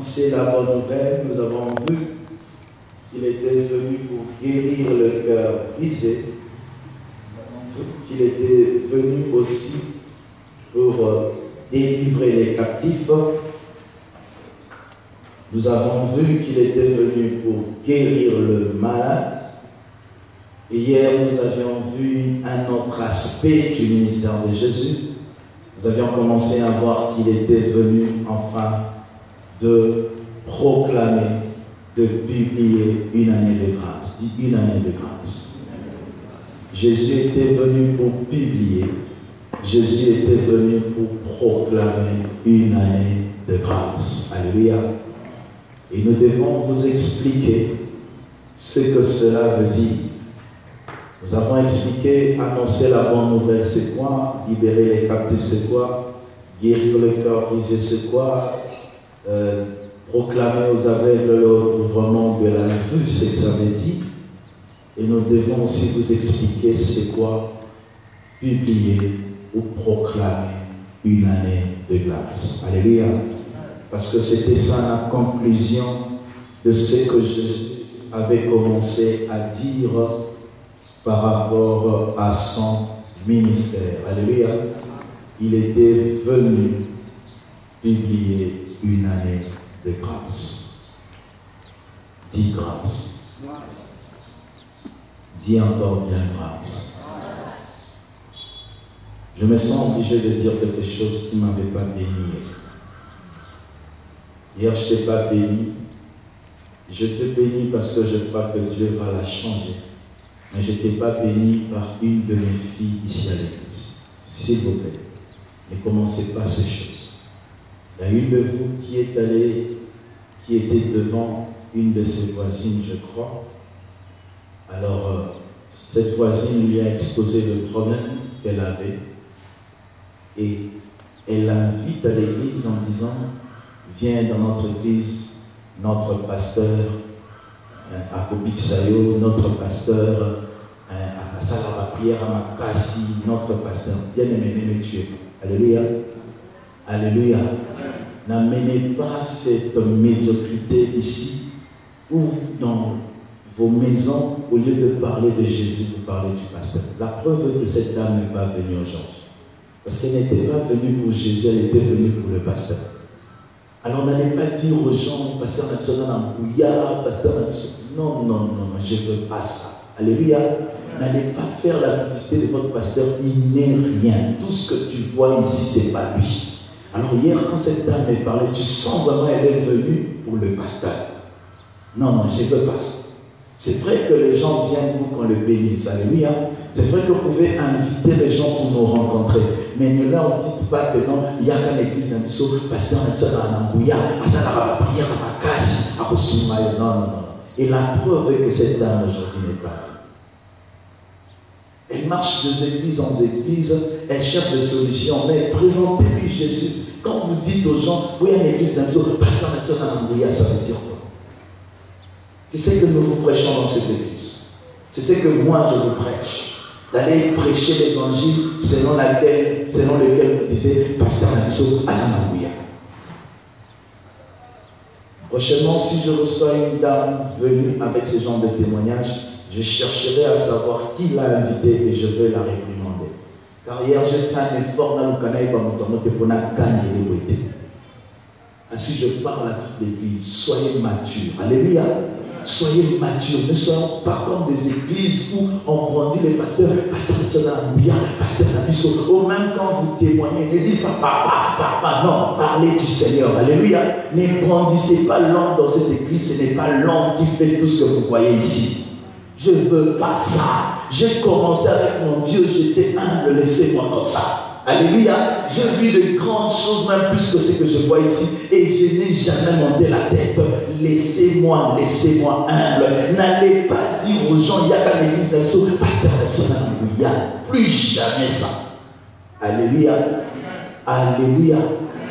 annoncer la bonne nouvelle. Nous avons vu qu'il était venu pour guérir le cœur brisé. Nous avons vu qu'il était venu aussi pour délivrer les captifs. Nous avons vu qu'il était venu pour guérir le malade. Et hier, nous avions vu un autre aspect du ministère de Jésus. Nous avions commencé à voir qu'il était venu enfin de proclamer, de publier une année de grâce. Dis une année de grâce. Jésus était venu pour publier. Jésus était venu pour proclamer une année de grâce. Alléluia. Et nous devons vous expliquer ce que cela veut dire. Nous avons expliqué, annoncer la bonne nouvelle, c'est quoi? Libérer les captifs, c'est quoi? Guérir le cœur brisé, c'est quoi? Proclamer aux aveugles le recouvrement de la vue, c'est que ça veut dire. Et nous devons aussi vous expliquer c'est quoi publier ou proclamer une année de grâce. Alléluia. Parce que c'était ça la conclusion de ce que Jésus avait commencé à dire par rapport à son ministère. Alléluia. Il était venu publier une année de grâce. Dis grâce. Dis encore bien grâce. Je me sens obligé de dire quelque chose qui ne m'avait pas béni. Hier, je ne t'ai pas béni. Je te bénis parce que je crois que Dieu va la changer. Mais je ne t'ai pas béni par une de mes filles ici à l'église. S'il vous plaît, ne commencez pas ces choses. Il y a une de vous qui est allée, qui était devant une de ses voisines, je crois. Alors, cette voisine lui a exposé le problème qu'elle avait. Et elle l'invite à l'église en disant, viens dans notre église, notre pasteur, à Kobiksayo, notre pasteur, à la salle à la prière à Makassi, notre pasteur, bien aimé, me tuer. Alléluia. Alléluia. N'amenez pas cette médiocrité ici, ou dans vos maisons, au lieu de parler de Jésus, vous parlez du pasteur. La preuve que cette dame n'est pas venue aujourd'hui. Parce qu'elle n'était pas venue pour Jésus, elle était venue pour le pasteur. Alors n'allez pas dire aux gens, pasteur Natsona, pasteur Natsona. Non, non, non, je ne veux pas ça. Alléluia. N'allez pas faire la publicité de votre pasteur, il n'est rien. Tout ce que tu vois ici, ce n'est pas lui. Alors hier, quand cette dame m'a parlé, tu sens vraiment qu'elle est venue pour le pasteur. Non, non, je ne veux pas ça. C'est vrai que les gens viennent pour qu'on le bénisse. Alléluia. C'est vrai que vous pouvez inviter les gens pour nous rencontrer. Mais ne leur dites pas que non, il y a qu'à l'église d'un biseau, pasteur Nambouya, à ça la prière à Makassi, à Kosumaya. Non, non, non. Et la preuve est que cette dame aujourd'hui n'est pas là. Elle marche d'église en église, elle cherche des solutions, mais présentez-lui Jésus. Quand vous dites aux gens, oui, à l'église d'un biseau, pasteur Nambouya, ça veut dire quoi? C'est ce que nous vous prêchons dans cette église. C'est ce que moi je vous prêche. D'aller prêcher l'évangile selon lequel vous disiez, pasteur Nabiso, Azanambouya. Prochainement, si je reçois une dame venue avec ce genre de témoignage, je chercherai à savoir qui l'a invitée et je vais la réprimander. Car hier, j'ai fait un effort dans le canal pour gagner les beautés. Ainsi, je parle à toute l'église. Soyez matures. Alléluia. Soyez matures. Ne soyons pas comme des églises où on brandit les pasteurs. Pasteur Nabiso. Ou même quand vous témoignez, ne dites pas papa. Non, parlez du Seigneur. Alléluia. Ne brandissez pas l'homme dans cette église. Ce n'est pas l'homme qui fait tout ce que vous voyez ici. Je ne veux pas ça. J'ai commencé avec mon Dieu. J'étais humble. Laissez-moi comme ça. Alléluia, j'ai vu de grandes choses, même plus que ce que je vois ici, et je n'ai jamais monté la tête. Laissez-moi humble. N'allez pas dire aux gens, il y a qu'à l'église d'Also, pasteur Alléluia, plus jamais ça. Alléluia, alléluia.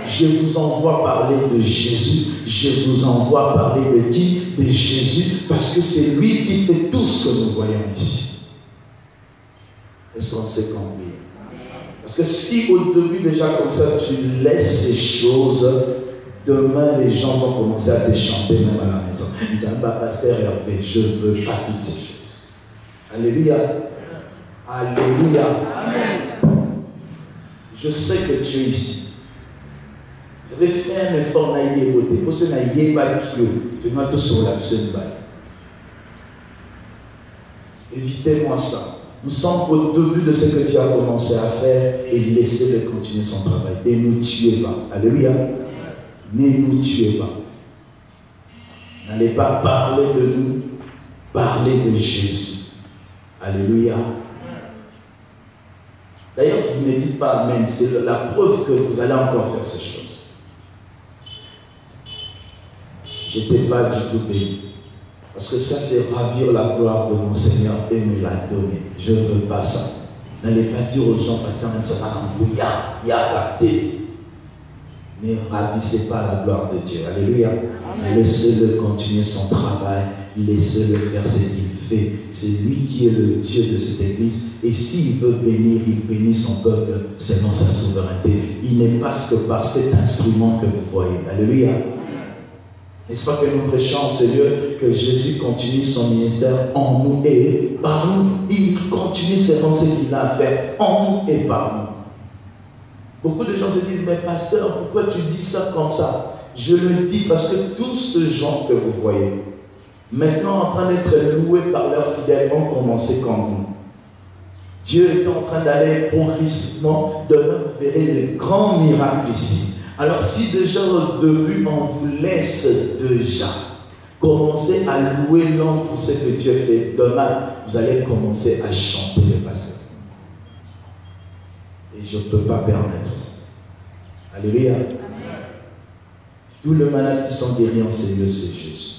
Je vous envoie parler de Jésus, je vous envoie parler de qui? De Jésus, parce que c'est lui qui fait tout ce que nous voyons ici. Est-ce qu'on sait combien? Parce que si au début déjà comme ça tu laisses ces choses, Demain, les gens vont commencer à te chanter même à la maison. Ils disent, pasteur Hervé, je ne veux pas toutes ces choses. Alléluia. Alléluia. Amen. Je sais que tu es ici. Vous avez fait un effort pour voter. Pour ce qui pas tu dois tout sur la évitez-moi ça. Nous sommes au début de ce que tu as commencé à faire et laissez-le continuer son travail. Et ne nous tuez pas. Alléluia. Ne nous tuez pas. N'allez pas parler de nous, parlez de Jésus. Alléluia. D'ailleurs, vous ne dites pas Amen. C'est la preuve que vous allez encore faire ces choses. Je n'étais pas du tout béni. Parce que ça, c'est ravir la gloire de mon Seigneur et me la donner. Je ne veux pas ça. N'allez pas dire aux gens, parce qu'il y a capté. Ne ravissez pas la gloire de Dieu. Alléluia. Laissez-le continuer son travail. Laissez-le faire ce qu'il fait. C'est lui qui est le Dieu de cette église. Et s'il veut bénir, il bénit son peuple selon sa souveraineté. Il n'est pas que par cet instrument que vous voyez. Alléluia. N'est-ce pas que nous prêchons, Seigneur, que Jésus continue son ministère en nous et par nous. Il continue selon ce qu'il a fait en nous et par nous. Beaucoup de gens se disent, mais pasteur, pourquoi tu dis ça comme ça? Je le dis parce que tous ces gens que vous voyez, maintenant en train d'être loués par leurs fidèles, ont commencé comme nous. Dieu est en train d'aller progressivement. Demain, vous verrez les grands miracles ici. Alors si déjà au début, on vous laisse déjà commencer à louer l'homme pour ce que Dieu fait, demain, vous allez commencer à chanter le pasteur. Et je ne peux pas permettre ça. Alléluia. Tous les malades qui sont guéris en ces lieux, c'est Jésus.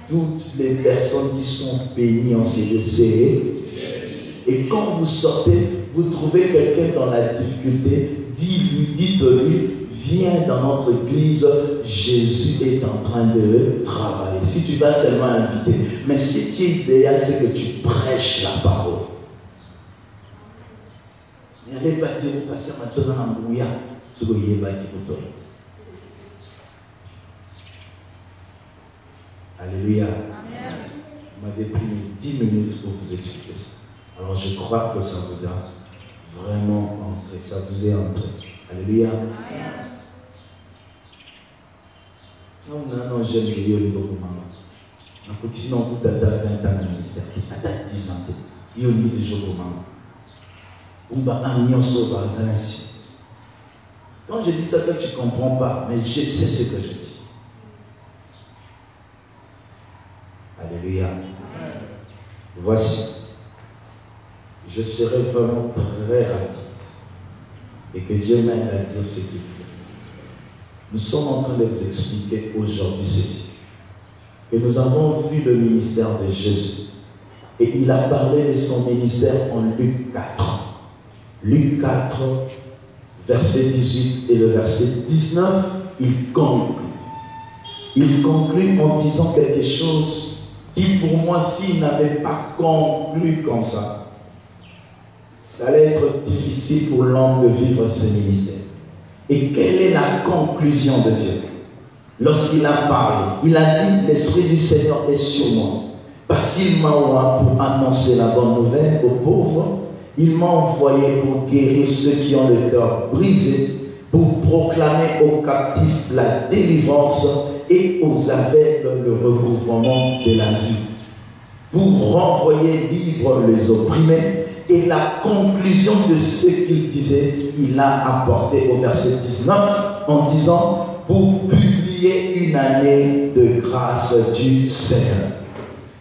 Toutes les personnes qui sont bénies en ces lieux, c'est Jésus. Et quand vous sortez, vous trouvez quelqu'un dans la difficulté, dites-lui, viens dans notre église, Jésus est en train de travailler. Si tu vas seulement inviter, mais ce qui est idéal, c'est que tu prêches la parole. N'allez pas dire au pasteur Mathieu dans l'embrouillard, ce que vous voyez, Alléluia. Amen. Vous m'avez pris 10 minutes pour vous expliquer ça. Alors je crois que ça vous a vraiment entré, ça vous est entré. Alléluia. Amen. Non, j'aime bien le maman. Je continue en bout d'Ada 20 ans de ministère. Ada 10 ans. Il y a eu des jours pour maman. On va amener sur ainsi. Quand je dis ça, toi, tu ne comprends pas, mais je sais ce que je dis. Alléluia. Voici. Je serai vraiment très rapide. Et que Dieu m'aide à dire ce qu'il faut. Nous sommes en train de vous expliquer aujourd'hui ceci. Que nous avons vu le ministère de Jésus. Et il a parlé de son ministère en Luc 4. Luc 4, verset 18 et le verset 19, il conclut. Il conclut en disant quelque chose qui, pour moi, s'il n'avait pas conclu comme ça allait être difficile pour l'homme de vivre ce ministère. Et quelle est la conclusion de Dieu? Lorsqu'il a parlé, il a dit, l'Esprit du Seigneur est sur moi, parce qu'il m'a envoyé pour annoncer la bonne nouvelle aux pauvres, il m'a envoyé pour guérir ceux qui ont le cœur brisé, pour proclamer aux captifs la délivrance et aux aveugles le recouvrement de la vie, pour renvoyer libres les opprimés. Et la conclusion de ce qu'il disait, il a apporté au verset 19 en disant, pour publier une année de grâce du Seigneur.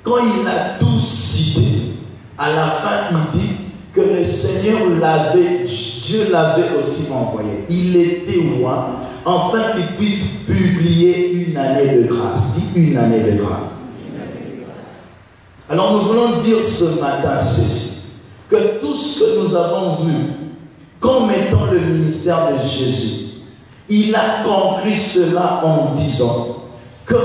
Quand il a tout cité, à la fin il dit que le Seigneur l'avait, Dieu l'avait aussi envoyé. Il est témoin, afin qu'il puisse publier une année de grâce. Dis une année de grâce. Alors nous voulons dire ce matin ceci, que tout ce que nous avons vu comme étant le ministère de Jésus, il a conclu cela en disant que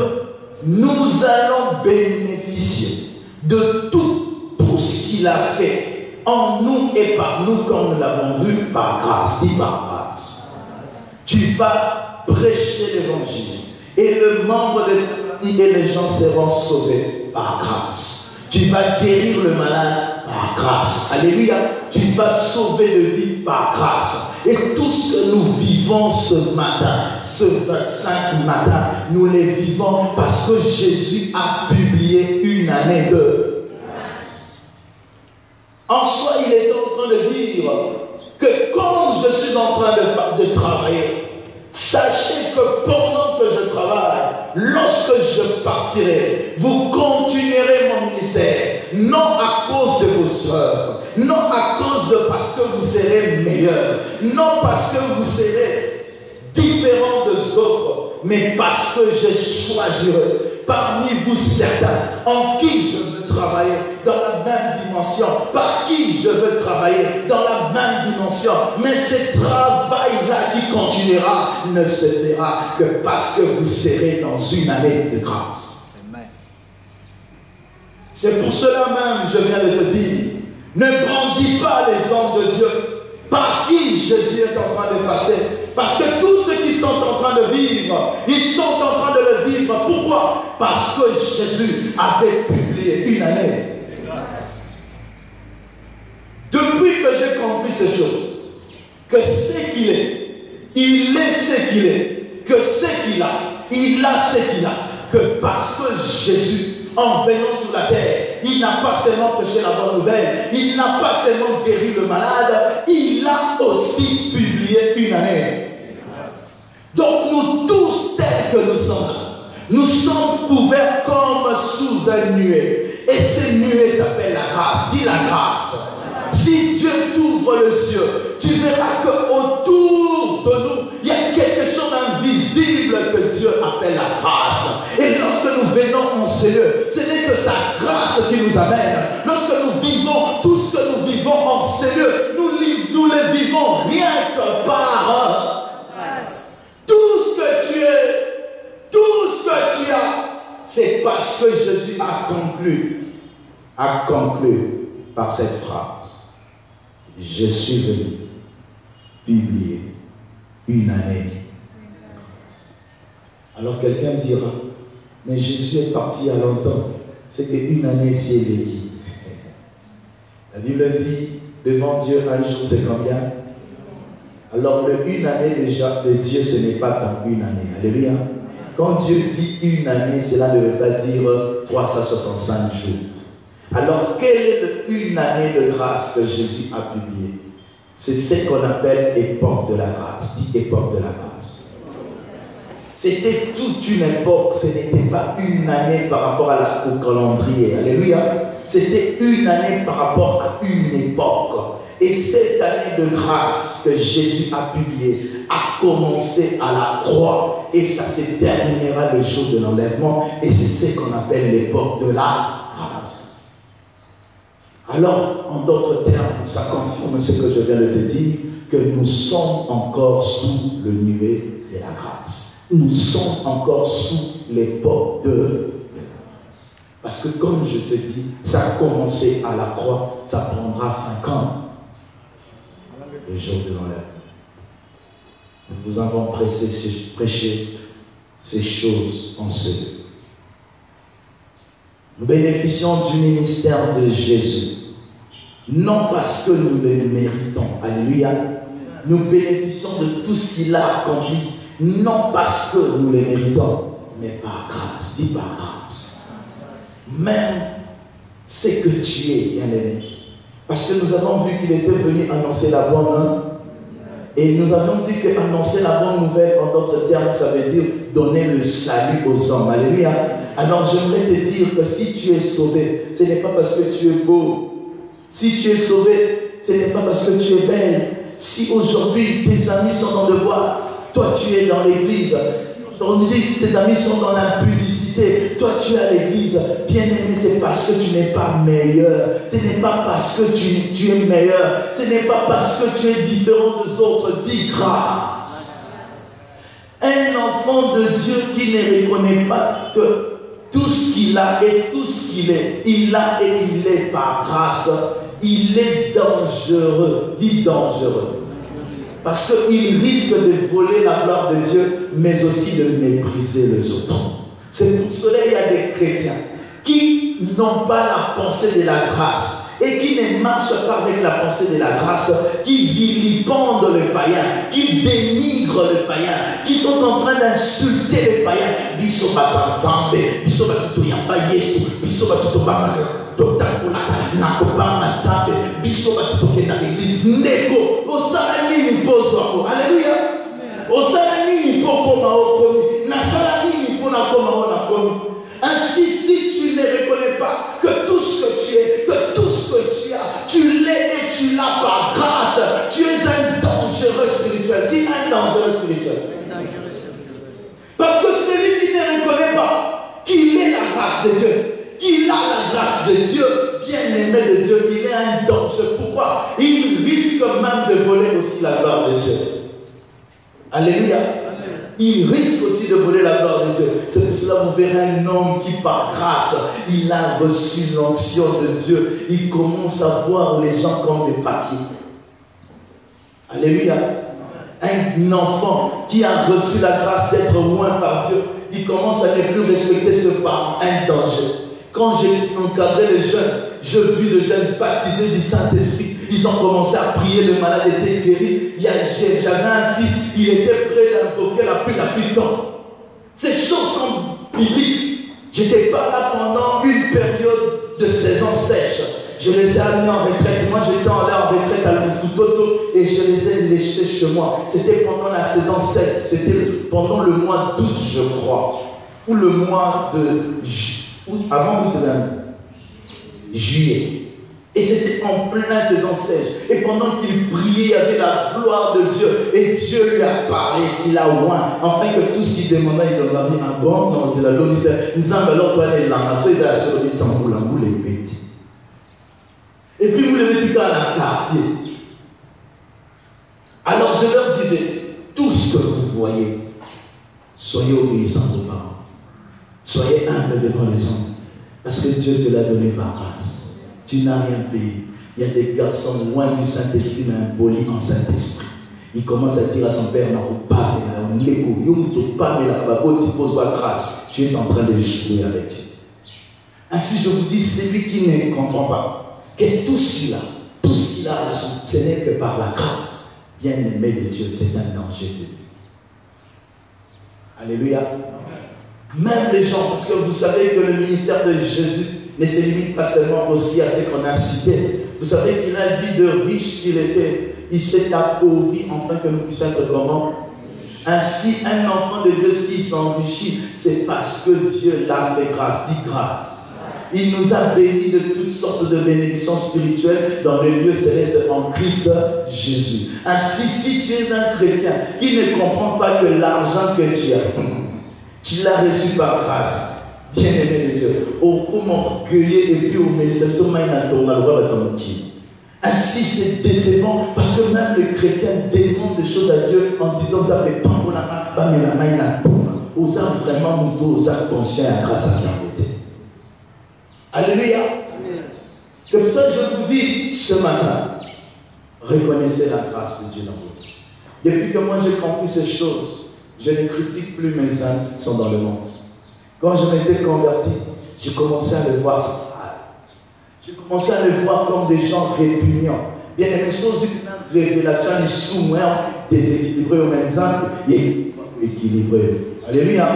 nous allons bénéficier de tout ce qu'il a fait en nous et par nous, comme nous l'avons vu, par grâce. Dis par grâce. Tu vas prêcher l'évangile. Et le membre de ta famille et les gens seront sauvés par grâce. Tu vas guérir le malade par grâce. Alléluia. Tu vas sauver de vie par grâce. Et tout ce que nous vivons ce matin, ce 25 matin, nous les vivons parce que Jésus a publié une année de grâce. En soi, il est en train de dire que comme je suis en train de travailler, sachez que pendant que je travaille, lorsque je partirai, vous continuerez mon ministère, non à cause de vos œuvres, non à cause de parce que vous serez meilleurs, non parce que vous serez différents des autres, mais parce que je choisirai parmi vous certains en qui je veux travailler dans la même dimension, par qui je veux travailler dans la même dimension. Mais ce travail-là qui continuera ne se fera que parce que vous serez dans une année de grâce. Amen. C'est pour cela même, je viens de te dire, ne brandis pas les hommes de Dieu par qui Jésus est en train de passer. Parce que tous ceux qui sont en train de vivre, ils sont en train de le vivre. Pourquoi? Parce que Jésus avait publié une année. Depuis que j'ai compris ces choses, que ce qu'il est, il est ce qu'il est, que ce qu'il a, il a ce qu'il a, que parce que Jésus, en venant sur la terre, il n'a pas seulement prêché la bonne nouvelle, il n'a pas seulement guéri le malade, il a aussi publié une année. Donc nous tous tels que nous sommes là, nous sommes couverts comme sous un nuée. Et ce nuée s'appelle la grâce. Dis la grâce. Si Dieu t'ouvre les yeux, tu verras qu'autour de nous, il y a quelque chose d'invisible que Dieu appelle la grâce. Et lorsque nous venons en ce lieu, ce n'est que sa grâce qui nous amène. Lorsque nous vivons tout ce que nous vivons en ce lieu, nous les vivons rien que par grâce. Tout ce que tu es, tout ce que tu as, c'est parce que Jésus a conclu par cette phrase. Je suis venu publier une année. Alors quelqu'un dira, mais Jésus est parti il y a longtemps. C'est qu'une année, c'est l'équipe. La Bible dit, devant Dieu, un jour, c'est combien? Alors, une année déjà de Dieu, ce n'est pas comme une année. Alléluia. Quand Dieu dit une année, cela ne veut pas dire 365 jours. Alors, quelle est une année de grâce que Jésus a publiée? C'est ce qu'on appelle époque de la grâce. Dis époque de la grâce. C'était toute une époque, ce n'était pas une année par rapport au calendrier. Alléluia. C'était une année par rapport à une époque. Et cette année de grâce que Jésus a publiée a commencé à la croix et ça se terminera le jour de l'enlèvement et c'est ce qu'on appelle l'époque de la grâce. Alors, en d'autres termes, ça confirme ce que je viens de te dire, que nous sommes encore sous le nuée de la grâce. Nous sommes encore sous l'époque de grâce. Parce que comme je te dis, ça a commencé à la croix, ça prendra 5 ans. Le jour de l'enlèvement. Nous vous avons prêché ces choses en ce lieu. Nous bénéficions du ministère de Jésus. Non parce que nous le méritons. Alléluia. Nous bénéficions de tout ce qu'il a accompli. Non parce que nous le méritons, mais par grâce. Dis par grâce. Même ce que tu es, bien-aimé. Parce que nous avons vu qu'il était venu annoncer la bonne nouvelle. Et nous avons dit que annoncer la bonne nouvelle, en d'autres termes, ça veut dire donner le salut aux hommes. Alléluia. Alors j'aimerais te dire que si tu es sauvé, ce n'est pas parce que tu es beau. Si tu es sauvé, ce n'est pas parce que tu es belle. Si aujourd'hui tes amis sont dans des boîtes, toi tu es dans l'église. On nous dit si tes amis sont dans l'impudicité, toi tu es à l'église, bien aimé, c'est parce que tu n'es pas meilleur. Ce n'est pas parce que tu es meilleur. Ce n'est pas parce que tu es différent des autres. Dis grâce. Un enfant de Dieu qui ne reconnaît pas que tout ce qu'il a et tout ce qu'il est, il a et il est par grâce, il est dangereux. Dis dangereux. Parce qu'ils risquent de voler la gloire de Dieu, mais aussi de mépriser les autres. C'est pour cela qu'il y a des chrétiens qui n'ont pas la pensée de la grâce et qui ne marchent pas avec la pensée de la grâce, qui vilipendent les païens, qui dénigrent les païens, qui sont en train d'insulter les païens. Biso batanzambe, biso batuto yamba Yesu, biso batuto bamaka, totakula, nakobama nzambe, biso batuto kena l'église, neko, osala nini pozo ako, alléluia, osala nini poko maokomi, nasala nini pona koma ona komi. Ainsi, si tu ne reconnais pas que tout ce que tu es, que tout ce que tu as, tu l'es et tu l'as par grâce, tu es un dangereux spirituel. Dis un dangereux spirituel. Parce que celui qui ne reconnaît pas qu'il est la grâce de Dieu, qu'il a la grâce de Dieu, bien-aimé de Dieu, il est un danger. Pourquoi? Il risque même de voler aussi la gloire de Dieu. Alléluia. Il risque aussi de voler la gloire de Dieu. C'est pour cela que vous verrez un homme qui, par grâce, il a reçu l'onction de Dieu. Il commence à voir les gens comme des papiers. Alléluia. Un enfant qui a reçu la grâce d'être loin par Dieu, il commence à ne plus respecter ses parents. Un danger. Quand j'ai encadré les jeunes, j'ai vu les jeunes baptisés du Saint-Esprit. Ils ont commencé à prier, le malade était guéri. J'avais un fils, il était prêt d'invoquer la pluie temps. Ces choses sont bibliques. Je n'étais pas là pendant une période de saison sèche. Je les ai amenés en retraite. Moi, j'étais en retraite à l'Ufutoto et je les ai léchés chez moi. C'était pendant la saison sèche. C'était pendant le mois d'août, je crois. Ou le mois de avant juillet. Et c'était en pleine saison sèche. Et pendant qu'il priait, il y avait la gloire de Dieu. Et Dieu lui a parlé, il a oint. Enfin que tout ce qu'il demandait, il demandait, ah bon, non, c'est la lomite. Nous avons alors toi, les lamassos, ils ont la solomite, les petits. Et puis vous les mettez dans le quartier. Alors je leur disais, tout ce que vous voyez, soyez obéissants aux parents. Soyez humbles devant les hommes. Parce que Dieu te l'a donné par grâce. Tu n'as rien payé. Il y a des garçons loin du Saint-Esprit, mais impolis en Saint-Esprit. Il commence à dire à son père, non, pas, grâce. Tu es en train de jouer avec Dieu. Ainsi, je vous dis, celui qui ne comprend pas que tout ce qu'il a reçu, ce n'est que par la grâce. Bien-aimé de Dieu, c'est un danger de lui. Alléluia. Même les gens, parce que vous savez que le ministère de Jésus ne se limite pas seulement aussi à ce qu'on a cité. Vous savez qu'il a dit de riche qu'il était, il s'est appauvri afin que nous puissions être comment? Ainsi, un enfant de Dieu, s'il s'enrichit, c'est parce que Dieu l'a fait grâce. Dis grâce. Il nous a bénis de toutes sortes de bénédictions spirituelles dans le lieu céleste en Christ Jésus. Ainsi, si tu es un chrétien qui ne comprend pas que l'argent que tu l'as reçu par grâce, bien-aimé de Dieu, au comment cueillir et puis au ministère, ainsi c'est décevant parce que même les chrétiens demandent des choses à Dieu en disant vous avez pas pour la main, vous avez vraiment nous avez conscient grâce à la vérité. Alléluia. C'est pour ça que je vous dis ce matin, reconnaissez la grâce de Dieu dans votre vie. Depuis que moi j'ai compris ces choses, je ne critique plus mes amis qui sont dans le monde. Quand je m'étais converti, j'ai commencé à les voir sales. J'ai commencé à les voir comme des gens répugnants. Bien, les choses d'une révélation, ils sont déséquilibrés au même temps, et équilibrés. Alléluia.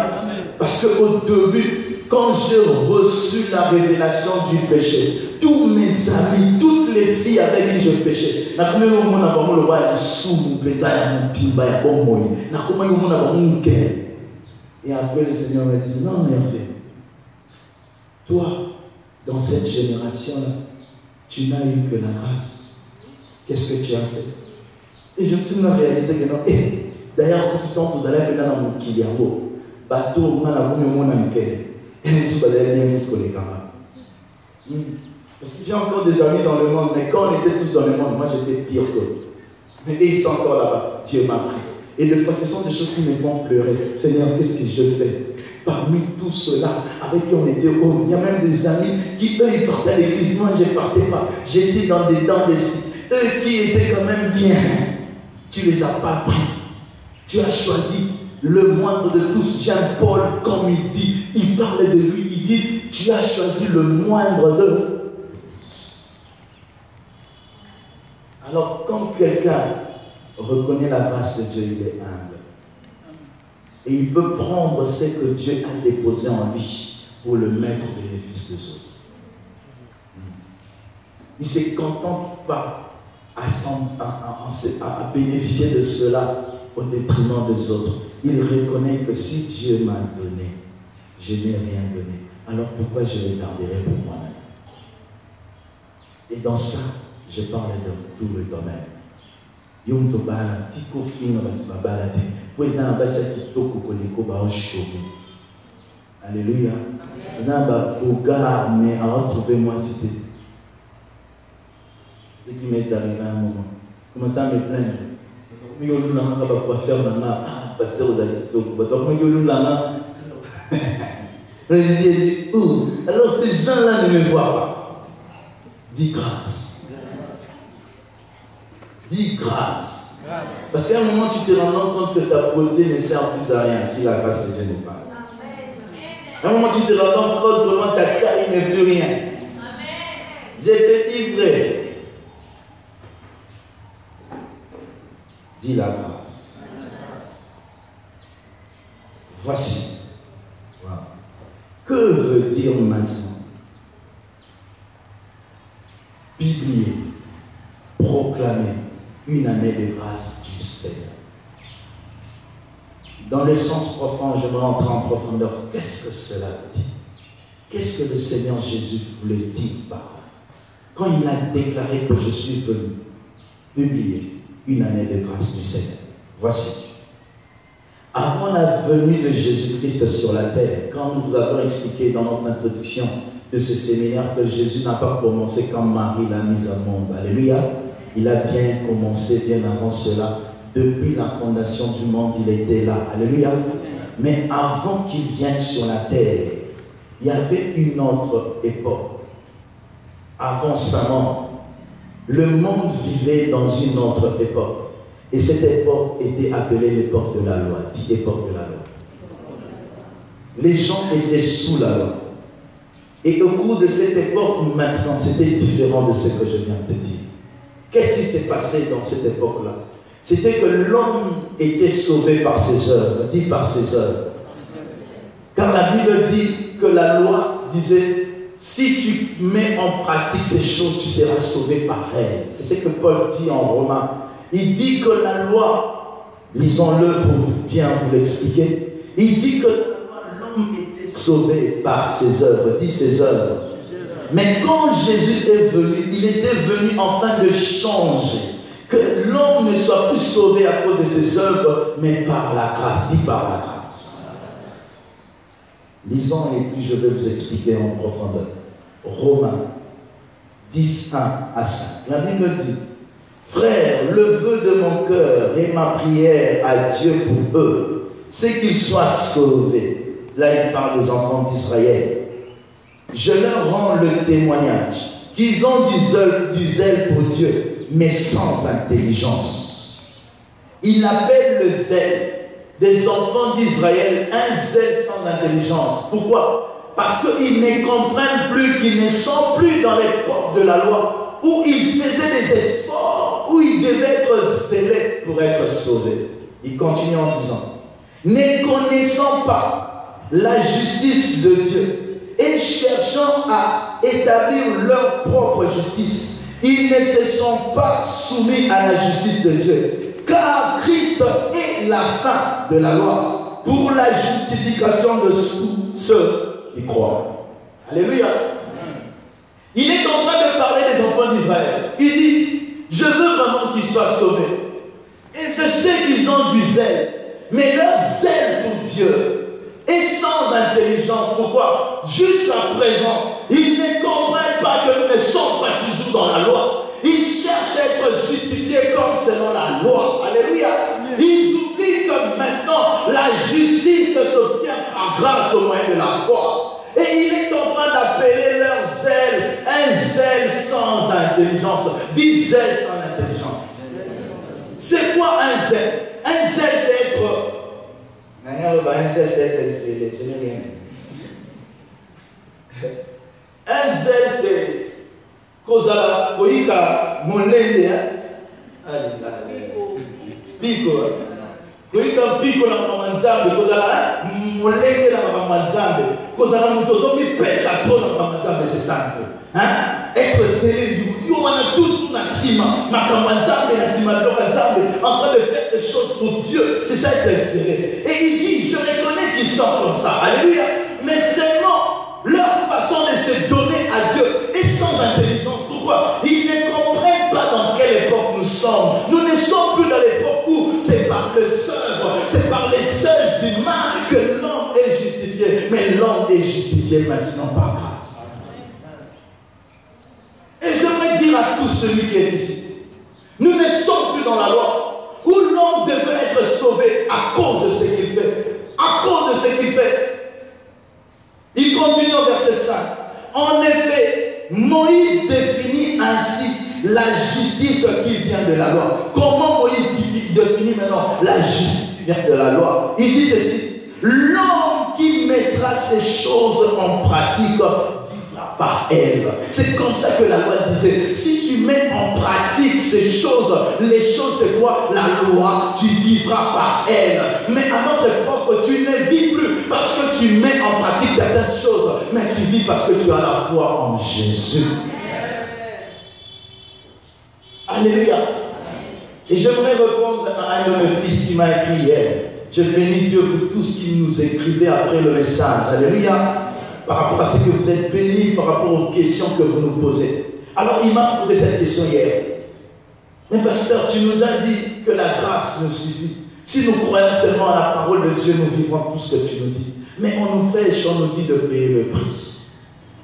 Parce qu'au début, quand j'ai reçu la révélation du péché, tous mes amis, toutes les filles avec qui je péchais, et après le Seigneur m'a dit, non, mais en fait, toi, dans cette génération-là, tu n'as eu que la grâce. Qu'est-ce que tu as fait? Et je me suis réalisé que non. Et d'ailleurs, tout le temps, vous allez venir dans mon kiliamo. Bateau, on a la bonne et nous allons bien pour les camarades. Parce que j'ai encore des amis dans le monde, mais quand on était tous dans le monde, moi j'étais pire qu'eux. Mais ils sont encore là-bas. Dieu m'a pris. Et des fois, ce sont des choses qui me font pleurer. Seigneur, qu'est-ce que je fais? Parmi tout cela, avec qui on était haut, il y a même des amis qui, eux, ils partaient à l'église. Moi, je ne partais pas. J'étais dans des sites. Eux qui étaient quand même bien. Tu ne les as pas pris. Tu as choisi le moindre de tous. J'aime Paul, comme il dit, il parle de lui, il dit, tu as choisi le moindre de tous. Alors, quand quelqu'un reconnaît la grâce de Dieu, il est humble. Et il peut prendre ce que Dieu a déposé en lui pour le mettre au bénéfice des autres. Il ne se contente pas à bénéficier de cela au détriment des autres. Il reconnaît que si Dieu m'a donné, je n'ai rien donné. Alors pourquoi je le garderai pour moi-même? Et dans ça, je parle de tout le domaine. Alléluia. Mais alors trouvez-moi cité. Ce qui m'est arrivé à un moment. Commencez à me plaindre. Alors ces gens-là ne me voient pas. Dis grâce. Dis grâce. Parce qu'à un moment, tu te rends compte que ta beauté ne sert plus à rien si la grâce de Dieu n'est pas. À un moment, tu te rends compte que ta carrière n'est plus rien. J'étais ivré. Dis la grâce. Voici. Wow. Que veut dire maintenant? Publier, proclamer une année de grâce du Seigneur. Dans le sens profond, je vais entrer en profondeur. Qu'est-ce que cela veut dire? Qu'est-ce que le Seigneur Jésus voulait dire par là? Quand il a déclaré que je suis venu publier une année de grâce du Seigneur. Voici. Avant la venue de Jésus-Christ sur la terre, quand nous vous avons expliqué dans notre introduction de ce séminaire que Jésus n'a pas commencé quand Marie l'a mise au monde. Alléluia. Il a bien commencé bien avant cela. Depuis la fondation du monde, il était là. Alléluia. Mais avant qu'il vienne sur la terre, il y avait une autre époque. Avant sa mort, le monde vivait dans une autre époque. Et cette époque était appelée l'époque de la loi. Dit époque de la loi. Les gens étaient sous la loi. Et au cours de cette époque, maintenant, c'était différent de ce que je viens de te dire. Qu'est-ce qui s'est passé dans cette époque-là? C'était que l'homme était sauvé par ses œuvres. Dit par ses œuvres. Car la Bible dit que la loi disait, si tu mets en pratique ces choses, tu seras sauvé par elle. C'est ce que Paul dit en Romains. Il dit que la loi, lisons-le pour bien vous l'expliquer, il dit que l'homme était sauvé par ses œuvres, dit ses œuvres. Mais quand Jésus est venu, il était venu afin de changer, que l'homme ne soit plus sauvé à cause de ses œuvres, mais par la grâce, dit par la grâce. Lisons et puis je vais vous expliquer en profondeur. Romains 10, 1 à 5. La Bible dit, frères, le vœu de mon cœur et ma prière à Dieu pour eux, c'est qu'ils soient sauvés. Là, il parle des enfants d'Israël. Je leur rends le témoignage qu'ils ont du zèle pour Dieu, mais sans intelligence. Il appelle le zèle des enfants d'Israël un zèle sans intelligence. Pourquoi? Parce qu'ils ne comprennent plus, qu'ils ne sont plus dans l'époque de la loi, où ils faisaient des efforts, où ils devaient être zélés pour être sauvés. Il continue en disant, ne connaissant pas la justice de Dieu et cherchant à établir leur propre justice, ils ne se sont pas soumis à la justice de Dieu. Car Christ est la fin de la loi pour la justification de ceux qui croient. Alléluia. Il est en train de parler des enfants d'Israël. Il dit, je veux vraiment qu'ils soient sauvés. Et je sais qu'ils ont du zèle. Mais leur zèle pour Dieu est sans intelligence. Pourquoi? Jusqu'à présent, ils ne comprennent pas que nous ne sommes pas toujours dans la loi. Ils cherchent à être justifiés comme selon la loi. Alléluia. Ils oublient que maintenant, la justice s'obtient par grâce au moyen de la foi. Et il est en train d'appeler leur zèle un zèle sans intelligence. Dis zèle sans intelligence. C'est quoi un zèle? Un zèle, c'est être... Un zèle, c'est... Kozala, koika, molende, Pico. Koika pico na mamanzambe, kozala, molende na mamanzambe. Kozala, mutozomi pesa to na mamanzambe, c'est ça. Être zélé, yo, on a tous na sima, makamazambe, na sima, dokazambe, en train de faire des choses pour Dieu. C'est ça être zélé. Et il dit, je reconnais qu'ils sont comme ça. Alléluia. Mais seulement leur façon de se donner à Dieu est sans intelligence. Pourquoi? Ils ne comprennent pas dans quelle époque nous sommes. Nous ne sommes plus dans l'époque où c'est par les œuvres, c'est par les seuls humains que l'homme est justifié. Mais l'homme est justifié maintenant par grâce. Et j'aimerais dire à tout celui qui est ici, nous ne sommes plus dans la loi où l'homme devait être sauvé à cause de ce qu'il fait. À cause de ce qu'il fait. Il continue au verset 5. En effet, Moïse définit ainsi la justice qui vient de la loi. Comment Moïse définit maintenant la justice qui vient de la loi? Il dit ceci: l'homme qui mettra ces choses en pratique vivra par elle. C'est comme ça que la loi disait. Si tu mets en pratique ces choses, les choses c'est quoi? La loi, tu vivras par elle. Mais à notre époque, tu ne vis plus parce que tu mets en pratique certaines choses, mais tu vis parce que tu as la foi en Jésus. Alléluia. Et j'aimerais répondre à un de mes fils qui m'a écrit hier. Je bénis Dieu pour tout ce qu'il nous écrivait après le message. Alléluia. Par rapport à ce que vous êtes bénis, par rapport aux questions que vous nous posez. Alors il m'a posé cette question hier. Mais pasteur, tu nous as dit que la grâce nous suffit. Si nous croyons seulement à la parole de Dieu, nous vivrons tout ce que tu nous dis. Mais on nous prêche, on nous dit de payer le prix.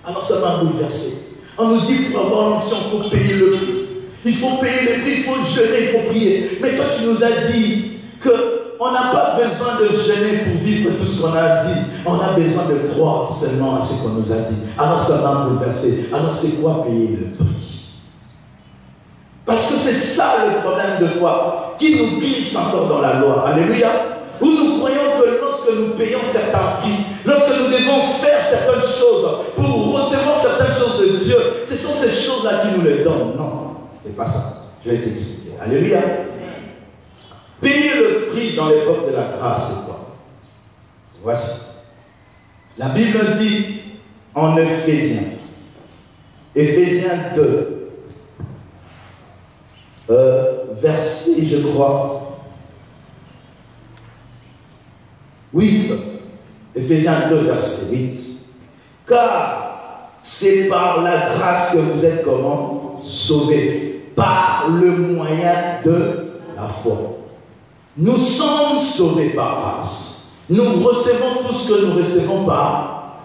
Alors ça m'a bouleversé. On nous dit pour avoir l'onction, il faut payer le prix. Il faut payer le prix, il faut jeûner, il faut prier. Mais toi, tu nous as dit qu'on n'a pas besoin de jeûner pour vivre tout ce qu'on a dit. On a besoin de croire seulement à ce qu'on nous a dit. Alors ça m'a bouleversé. Alors c'est quoi payer le prix? Parce que c'est ça le problème de foi qui nous glisse encore dans la loi. Alléluia. Où nous croyons que lorsque nous payons certains prix, lorsque nous devons faire certaines choses pour recevoir certaines choses de Dieu, ce sont ces choses-là qui nous les donnent. Non, c'est pas ça. Je vais t'expliquer. Alléluia. Payer le prix dans l'époque de la grâce, c'est quoi? Voici. La Bible dit en Éphésiens 2, verset, je crois, 8. Éphésiens 2, verset 8. Car c'est par la grâce que vous êtes comment? Sauvés. Par le moyen de la foi. Nous sommes sauvés par grâce. Nous recevons tout ce que nous recevons par.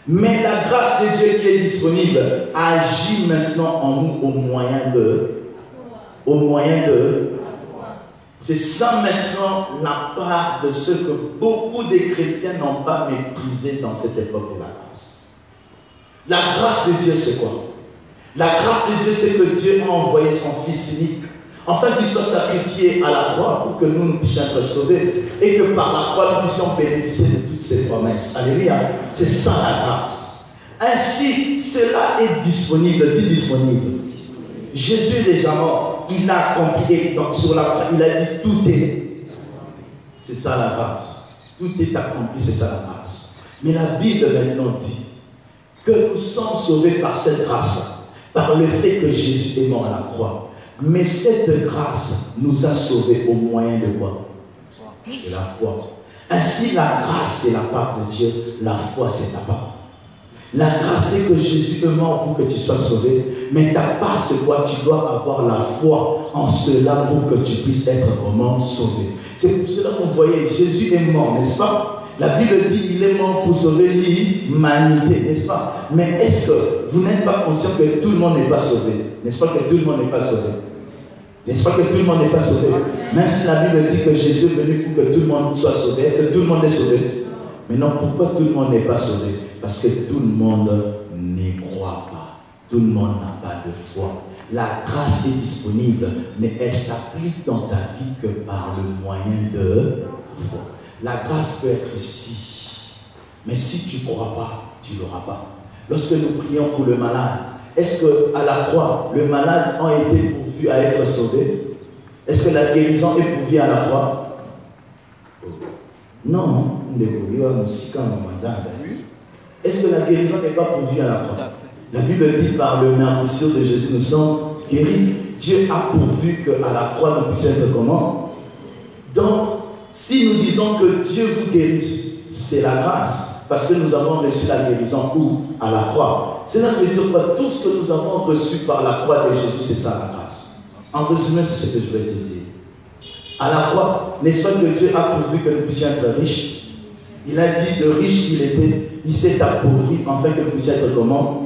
Mais la grâce de Dieu qui est disponible agit maintenant en nous au moyen de. C'est ça maintenant la part de ce que beaucoup de chrétiens n'ont pas méprisé dans cette époque de la grâce. La grâce de Dieu, c'est quoi? La grâce de Dieu, c'est que Dieu a envoyé son Fils unique, afin qu'il soit sacrifié à la croix pour que nous puissions être sauvés et que par la croix nous puissions bénéficier de toutes ses promesses. Alléluia. C'est ça la grâce. Ainsi, cela est disponible. Dis disponible. Jésus est déjà mort. Il a accompli. Donc sur la croix, il a dit tout est. C'est ça la grâce. Tout est accompli, c'est ça la grâce. Mais la Bible maintenant dit que nous sommes sauvés par cette grâce-là, par le fait que Jésus est mort à la croix. Mais cette grâce nous a sauvés au moyen de quoi? De la foi. Ainsi, la grâce, c'est la part de Dieu. La foi, c'est ta part. La grâce, c'est que Jésus est mort pour que tu sois sauvé. Mais ta part, c'est quoi? Tu dois avoir la foi en cela pour que tu puisses être vraiment sauvé. C'est pour cela qu'on voyait Jésus est mort, n'est-ce pas? La Bible dit qu'il est mort pour sauver l'humanité, n'est-ce pas? Mais est-ce que vous n'êtes pas conscient que tout le monde n'est pas sauvé? N'est-ce pas que tout le monde n'est pas sauvé? N'est-ce pas que tout le monde n'est pas sauvé? Même si la Bible dit que Jésus est venu pour que tout le monde soit sauvé, est-ce que tout le monde est sauvé? Mais non, pourquoi tout le monde n'est pas sauvé? Parce que tout le monde n'y croit pas. Tout le monde n'a pas de foi. La grâce est disponible, mais elle s'applique dans ta vie que par le moyen de foi. La grâce peut être ici, mais si tu ne crois pas, tu ne l'auras pas. Lorsque nous prions pour le malade, est-ce qu'à la croix, le malade a été pourvu à être sauvé? Est-ce que la guérison est pourvue à la croix? Non, est-ce que la guérison n'est pas pourvue à la croix? La Bible dit par le meurtrissure de Jésus, nous sommes guéris. Dieu a pourvu qu'à la croix, nous puissions être comment? Donc, si nous disons que Dieu vous guérisse, c'est la grâce, parce que nous avons reçu la guérison où? À la croix. Cela veut dire que tout ce que nous avons reçu par la croix de Jésus, c'est ça la grâce. En résumé, c'est ce que je vais te dire. À la croix, n'est-ce pas que Dieu a pourvu que nous puissions être riches? Il a dit de riche qu'il était, il s'est appauvri afin que nous puissions être comment?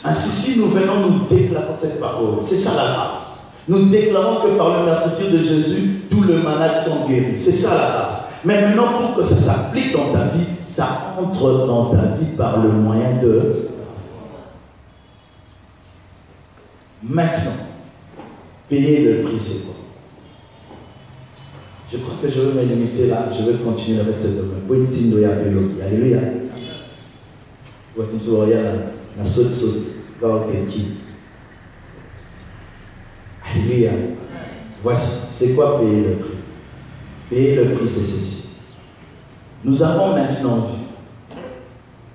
Ainsi, si nous venons nous déclarer cette parole, c'est ça la grâce. Nous déclarons que par le meurtrissure de Jésus, tous les malades sont guéris. C'est ça la grâce. Mais maintenant, pour que ça s'applique dans ta vie, ça entre dans ta vie par le moyen de... Maintenant, payer le prix, c'est quoi? Je crois que je vais me limiter là. Je vais continuer le reste de demain. Alléluia. La saute. Alléluia. Voici, c'est quoi payer le prix? Payer le prix, c'est ceci. Nous avons maintenant vu,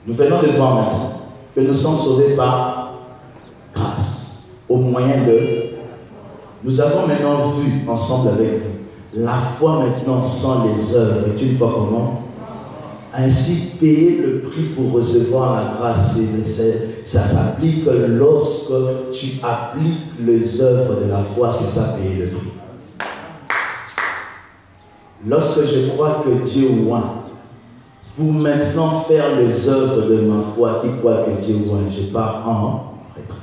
nous venons de voir maintenant, que nous sommes sauvés par grâce, au moyen de... Nous avons maintenant vu ensemble avec vous, la foi maintenant sans les œuvres est une foi comment? Ainsi, payer le prix pour recevoir la grâce, ça s'applique lorsque tu appliques les œuvres de la foi, c'est ça, payer le prix. Lorsque je crois que Dieu oint, pour maintenant faire les œuvres de ma foi, qui croit que Dieu oint, je pars en retraite.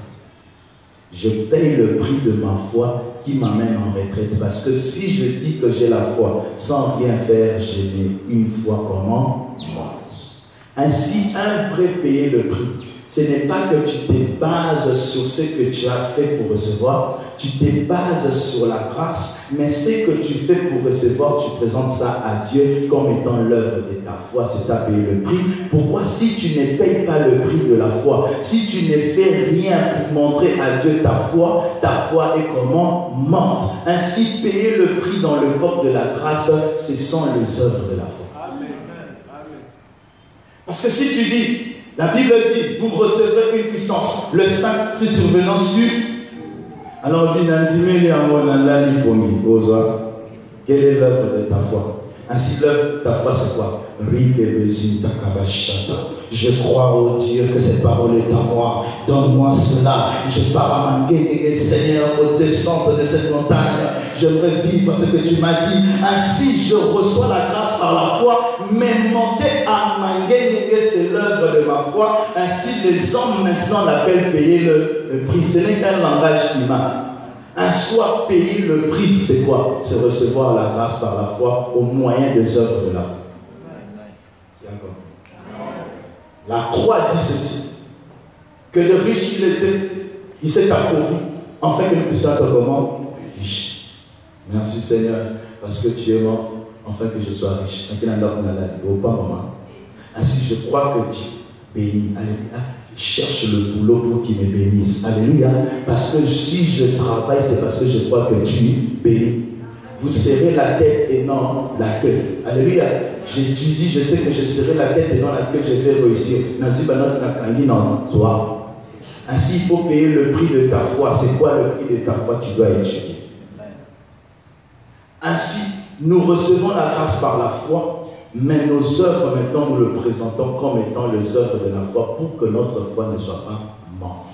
Je paye le prix de ma foi qui m'amène en retraite. Parce que si je dis que j'ai la foi sans rien faire, je n'ai une foi comment? Ainsi, un vrai payer le prix, ce n'est pas que tu te bases sur ce que tu as fait pour recevoir, tu te bases sur la grâce, mais ce que tu fais pour recevoir, tu présentes ça à Dieu comme étant l'œuvre de ta foi, c'est ça payer le prix. Pourquoi? Si tu ne payes pas le prix de la foi, si tu ne fais rien pour montrer à Dieu ta foi est comment? Morte. Ainsi, payer le prix dans le corps de la grâce, ce sont les œuvres de la foi. Parce que si tu dis, la Bible dit, vous recevrez une puissance, le Saint-Esprit survenant sur... Alors, quelle est l'œuvre de ta foi? Ainsi, l'œuvre de ta foi, c'est quoi? Je crois au Dieu que cette parole est à moi. Donne-moi cela. Je pars à Mangué, Seigneur, au descente de cette montagne. J'aimerais vivre ce que tu m'as dit. Ainsi, je reçois la grâce par la foi. Mais monter à Mangué, c'est l'œuvre de ma foi. Ainsi, les hommes maintenant l'appellent payer le prix. Ce n'est qu'un langage humain. Un soi payer le prix, c'est quoi? C'est recevoir la grâce par la foi au moyen des œuvres de la foi. La croix dit ceci, que le riche il s'est appauvri, afin que nous puissions être comment? Riche. Merci Seigneur, parce que tu es mort, afin que je sois riche. Ainsi, je crois que tu bénis. Alléluia. Cherche le boulot pour qu'il me bénisse. Alléluia. Parce que si je travaille, c'est parce que je crois que tu bénis. Vous serrez la tête et non la queue. Alléluia. J'étudie, je sais que je serai la tête et non la queue, je vais réussir. Ainsi, il faut payer le prix de ta foi. C'est quoi le prix de ta foi? Tu dois étudier. Ainsi, nous recevons la grâce par la foi, mais nos œuvres, maintenant, nous le présentons comme étant les œuvres de la foi pour que notre foi ne soit pas morte.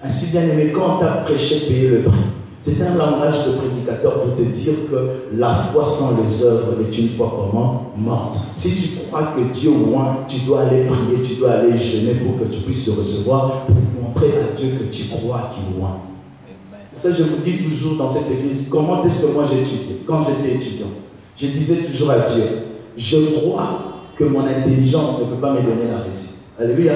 Ainsi, bien aimé, quand on t'a prêché payer le prix, c'est un langage de prédicateur pour te dire que la foi sans les œuvres est une foi comment? Morte. Si tu crois que Dieu oint, tu dois aller prier, tu dois aller jeûner pour que tu puisses le recevoir, pour montrer à Dieu que tu crois qu'il oint. C'est ça que je vous dis toujours dans cette église, comment est-ce que moi j'étudiais? Quand j'étais étudiant, je disais toujours à Dieu, je crois que mon intelligence ne peut pas me donner la réussite. Alléluia.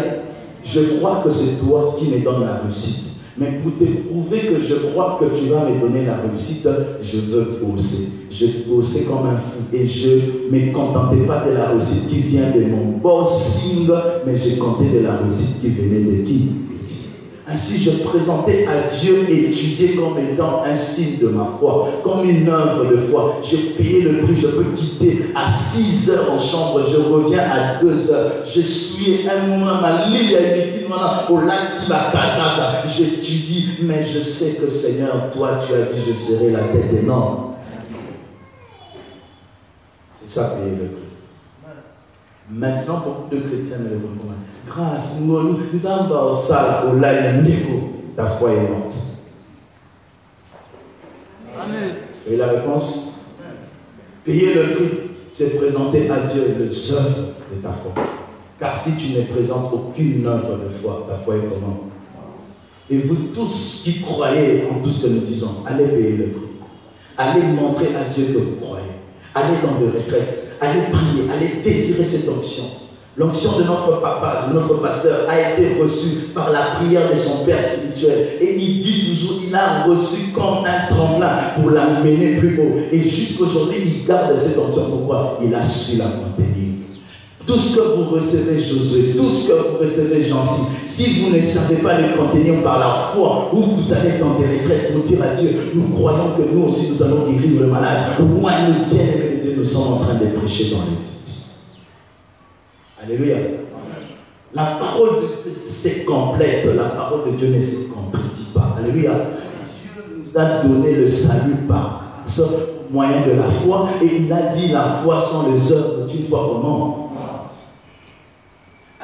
Je crois que c'est toi qui me donnes la réussite. Mais pour te prouver que je crois que tu vas me donner la réussite, je veux bosser. Je bossais comme un fou et je ne me contentais pas de la réussite qui vient de mon bossing, mais j'ai compté de la réussite qui venait de qui? Ainsi, je présentais à Dieu étudié comme étant un signe de ma foi, comme une œuvre de foi. J'ai payé le prix, je peux quitter à 6 heures en chambre, je reviens à 2 heures. Je suis un moment ma ligne au lac Tibakazaka. J'étudie, mais je sais que Seigneur, toi tu as dit je serai la tête énorme. C'est ça payer le prix. Maintenant, beaucoup de chrétiens ne le font pas. Grâce, nous avons ça au lac ta foi est morte. Amen. Et la réponse? Payer le prix, c'est présenter à Dieu le œuvre de ta foi. Car si tu ne présentes aucune œuvre de foi, ta foi est comment? Et vous tous qui croyez en tout ce que nous disons, allez payer le prix. Allez montrer à Dieu que vous croyez. Allez dans des retraites, allez prier, allez désirer cette onction. L'onction de notre papa, de notre pasteur, a été reçue par la prière de son père spirituel. Et il dit toujours, il a reçu comme un tremblant pour l'amener plus haut. Et jusqu'aujourd'hui, il garde cette onction. Pourquoi? Il a su la contenir. Tout ce que vous recevez, Josué, tout ce que vous recevez, Jean-Cy, si vous ne savez pas le contenir par la foi, ou vous allez dans des retraites pour dire à Dieu, nous croyons que nous aussi nous allons guérir le malade. Moi, nous bien-aimés de Dieu, nous sommes en train de prêcher dans les vies. Alléluia. Amen. La parole de Dieu, c'est complète. La parole de Dieu ne se contredit pas. Alléluia. Dieu nous a donné le salut par ce moyen de la foi. Et il a dit la foi sans les œuvres, tu vois comment?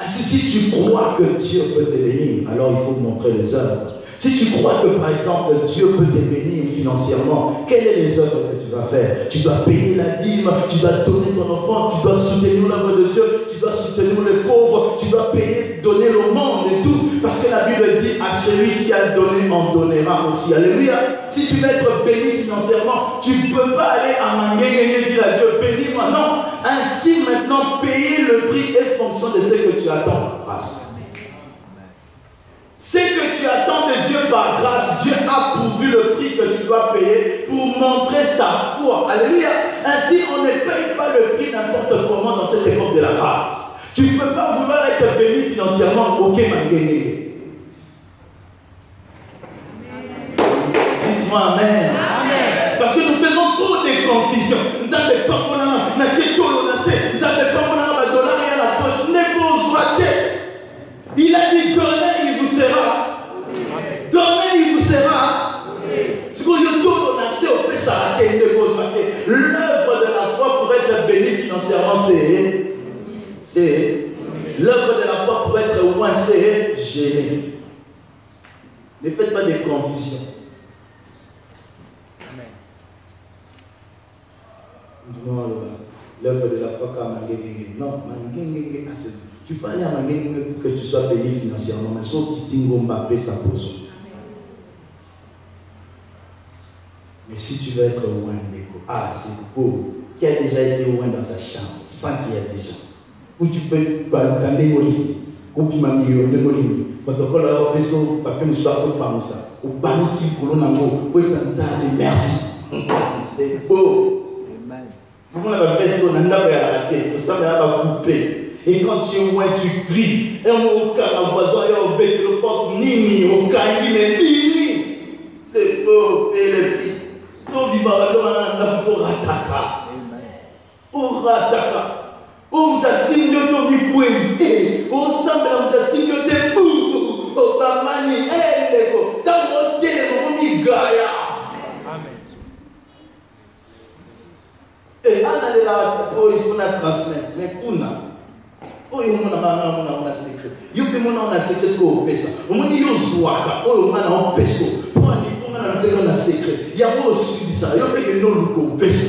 Ainsi, si tu crois que Dieu peut te bénir, alors il faut montrer les œuvres. Si tu crois que par exemple Dieu peut te bénir financièrement, quelles sont les œuvres que tu vas faire? Tu dois payer la dîme, tu dois donner ton enfant, tu dois soutenir l'œuvre de Dieu, tu dois soutenir les pauvres, tu dois payer, donner le monde et tout. Parce que la Bible dit à celui qui a donné, on donnera aussi. Alléluia. Si tu veux être béni financièrement, tu ne peux pas aller à Mangué et dire à Dieu, bénis-moi. Non. Ainsi maintenant, payer le prix est fonction de ce que tu attends. Grâce. Ce que tu attends de Dieu par grâce, Dieu a pourvu le prix que tu dois payer pour montrer ta foi. Alléluia. Ainsi, on ne paye pas le prix n'importe comment dans cette époque de la grâce. Tu ne peux pas vouloir être béni financièrement. Ok, Mangué. Dites-moi Amen. Amen. Parce que nous faisons trop de confusion. Nous n'avons pas mon âme, nous n'avons pas mon âme à dollar et à la poche. Ne vous. Il a dit donnez, il vous sera. Donnez, il vous sera. L'œuvre de la foi pour être béni financièrement, c'est l'œuvre de la foi pour être loin, c'est gêner. Ne faites pas de confusion. L'œuvre de la foi comme Mangengenge. Non, Mangengenge a ce. Tu peux aller à Mangengenge pour que tu sois payé financièrement, mais sauf que tu Mbappé sa pose. Mais si tu veux être loin d'écho, ah c'est beau, qui a déjà été loin dans sa chambre, sans qu'il y ait des gens. Où tu peux aller Molini, ou puis Mamie, Molini, protocole à Opeso, papier Moussa, ou pas Moussa, ou Baniki, Colonamo, ou Sanzade, merci. C'est beau. Pourquoi on a fait ce qu'on a raté? Pour ça, on a coupé. Et quand tu es loin, tu cries. Et on au cas, un voisin, et on bec le porte, nini, au cas, il est nini. C'est beau, et les filles. Si on vit par là, on a pour rataka. Pour rataka. On t'a signé ton ipoué. On s'en t'a signé tes bouts. On t'a mani, elle, t'as monté, on y gaïa. Et on là, il faut la transmettre. Mais pour nous, oh, il y a un secret. Il y a un secret que vous faites ça. On dit il y a un secret. Oh, il y a un peso. Pour nous, il y a un secret. Il y a aussi ça. Il y a un peso.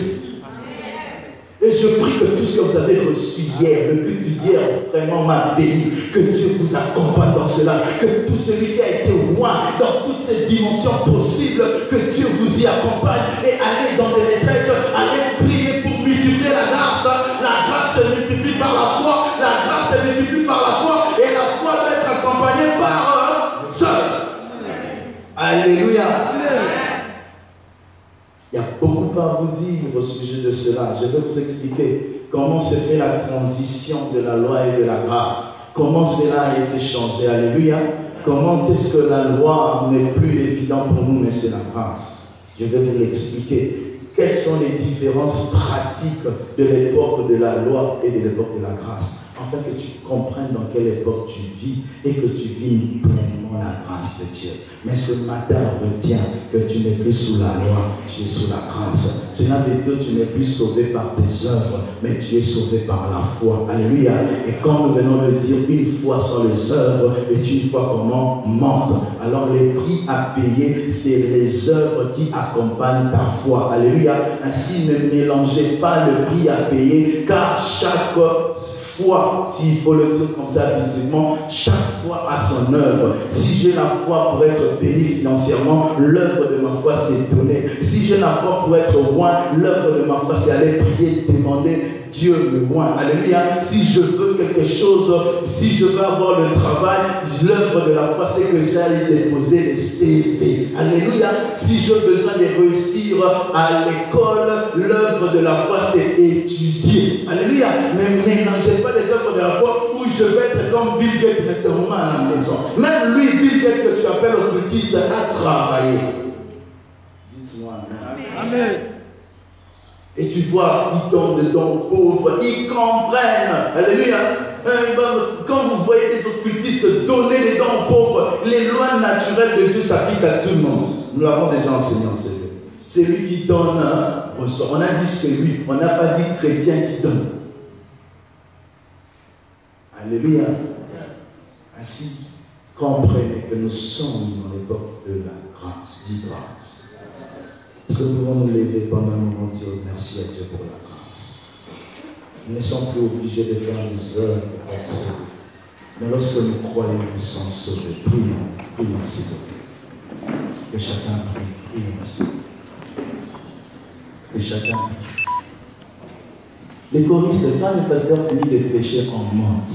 Et je prie que tout ce que vous avez reçu hier, le culte d'hier, vraiment m'a béni. Que Dieu vous accompagne dans cela. Que tout celui qui a été loin dans toutes ces dimensions possibles, que Dieu vous y accompagne. Et allez dans des retraites, allez prier pour multiplier la grâce. La grâce se multiplie par la foi. La grâce se multiplie par la foi. Et la foi doit être accompagnée par seul. Alléluia. Il y a beaucoup à vous dire au sujet de cela. Je vais vous expliquer comment se fait la transition de la loi et de la grâce. Comment cela a été changé. Alléluia. Comment est-ce que la loi n'est plus évidente pour nous, mais c'est la grâce. Je vais vous l'expliquer. Quelles sont les différences pratiques de l'époque de la loi et de l'époque de la grâce, afin que tu comprennes dans quelle époque tu vis et que tu vis pleinement la grâce de Dieu. Mais ce matin, retiens que tu n'es plus sous la loi, tu es sous la grâce. Cela veut dire que tu n'es plus sauvé par tes œuvres, mais tu es sauvé par la foi. Alléluia. Et comme nous venons de dire, une foi sans les œuvres est une foi comment morte. Alors les prix à payer, c'est les œuvres qui accompagnent ta foi. Alléluia. Ainsi, ne mélangez pas le prix à payer, car chaque foi, s'il faut le dire comme ça physiquement, chaque foi a son œuvre. Si j'ai la foi pour être béni financièrement, l'œuvre de ma foi c'est donner. Si j'ai la foi pour être roi, l'œuvre de ma foi c'est aller prier, demander Dieu me voit. Alléluia. Si je veux quelque chose, si je veux avoir le travail, l'œuvre de la foi, c'est que j'aille déposer les CV. Alléluia. Si j'ai besoin de réussir à l'école, l'œuvre de la foi, c'est étudier. Alléluia. Ne mélangez pas les œuvres de la foi où je vais être comme Bill Gates maintenant à la maison. Même lui, Bill Gates, que tu appelles occultiste, a travaillé. Dites-moi amen. Amen. Et tu vois, ils donnent des dons pauvres, ils comprennent. Alléluia. Quand vous voyez des occultistes donner des dons pauvres, les lois naturelles de Dieu s'appliquent à tout le monde. Nous l'avons déjà enseigné en CE. C'est lui qui donne, reçoit. On a dit c'est lui, on n'a pas dit chrétien qui donne. Alléluia. Ainsi, comprenez que nous sommes dans l'époque de la grâce, dit grâce. Est-ce que nous pouvons nous lever pendant un moment et dire merci à Dieu pour la grâce? Nous ne sommes plus obligés de faire des œuvres pour être sauvés. Mais lorsque nous croyons, nous sommes sauvés. Prions, prions s'il vous plaît. Que chacun prie, prions s'il vous plaît. Que chacun prie. Les choristes, quand le pasteur finit de prêcher en monte,